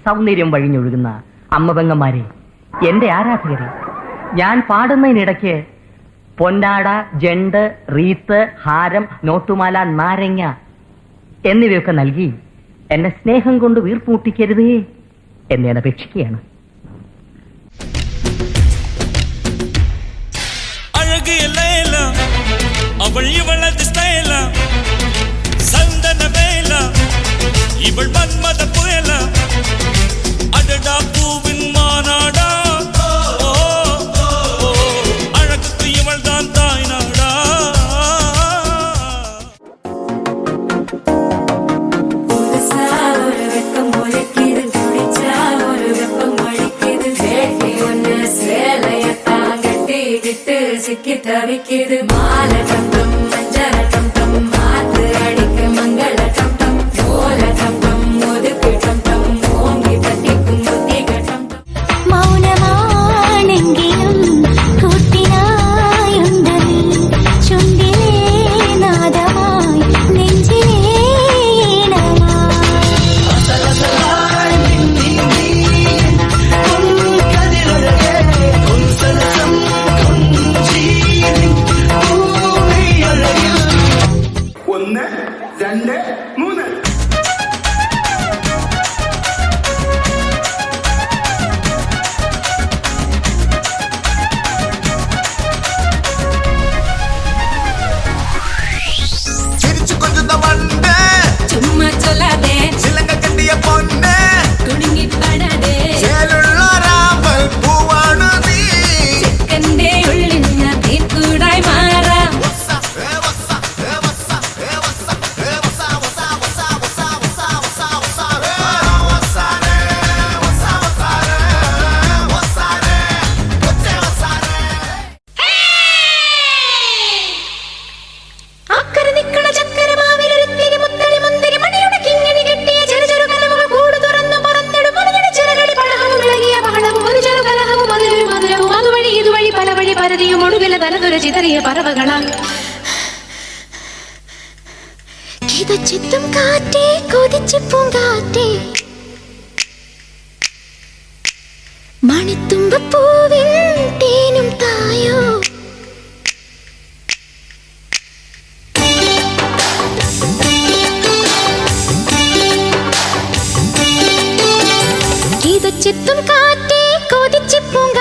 സൗന്ദര്യം വഴിഞ്ഞൊഴുകുന്ന അമ്മപെങ്ങന്മാരെ, എന്റെ ആരാധകരെ, ഞാൻ പാടുന്നതിനിടയ്ക്ക് പൊന്നാട, ജണ്ട്, റീത്ത്, ഹാരം, നോട്ടുമാല, നാരങ്ങ എന്നിവയൊക്കെ നൽകി എന്നെ സ്നേഹം കൊണ്ട് വീർപ്പൂട്ടിക്കരുതേ എന്ന് ഞാൻ അപേക്ഷിക്കുകയാണ്. அவள் இவளது ஸ்டைலா, சந்தன வேலா, இவள் மன்மத புயலா, அடடா பூவின் மாநாடா, அழகுக்கு இவள் தான் தாய் நாடா. ஒரு வெப்பம் ஒழிக்குது, குடிச்சா ஒரு வெப்பம் ஒழிக்குது, வேட்டி ஒண்ணு சேலைய தாங்கட்டி விட்டு சிக்கி தவிக்குது, மாலை டம் மஞ்சள் டம் மாத்து அடிக்க மங்கள டம் ஓல டம் ஒதுக்கு டம் ஓங்கி தட்டிக்கும் புத்தி கட்டம். മൗനമാണെങ്കിലും കൂട്ടിനായുണ്ടവി ചുണ്ടിലേ നാദമായി നെഞ്ചിലേ ഒന്ന് രണ്ട് മൂന്ന്. ചിരിച്ചു കൊഞ്ചുന്ന വണ്ട്, ചുമ്മാ ചൊല്ലാതെ ചിലങ്ക കെട്ടിയ പൊന്ന്, കുടുങ്ങി പടാതെ ചേലുള്ള രാമൽ പൂവാണ് നീ. ചെക്കന്റെ ഉള്ളിന്ന് തീർക്കൂടായി മാറാം. അക്കരെ നിക്കണ ചക്കരമാവിലൊരുത്തിരി മുത്തളി മുന്തിരി മണിയുടെ കിങ്ങിണി കെട്ടിയ ചെറു കലമുകൾ കൂട് തുറന്നു പറന്നിടും മണിയുടെ ചിറകളി പടഹവും ഇളകിയ ബഹളവും ഒരു ചെറു കലഹവും അതിലൊരു മധുരവും അതുവഴി ഇതുവഴി പല വഴി പരതിയും ഒടുവില തലതുര ചിതറിയ പറവകളാം. കിതച്ചെത്തും കാറ്റേ കൊതിച്ചു പൂങ്കാറ്റേ മണിത്തുമ്പപ്പൂവിൻ തേനും തായോ. കിതച്ചെത്തും കാറ്റേ കൊതിച്ചു പൂങ്കാറ്റേ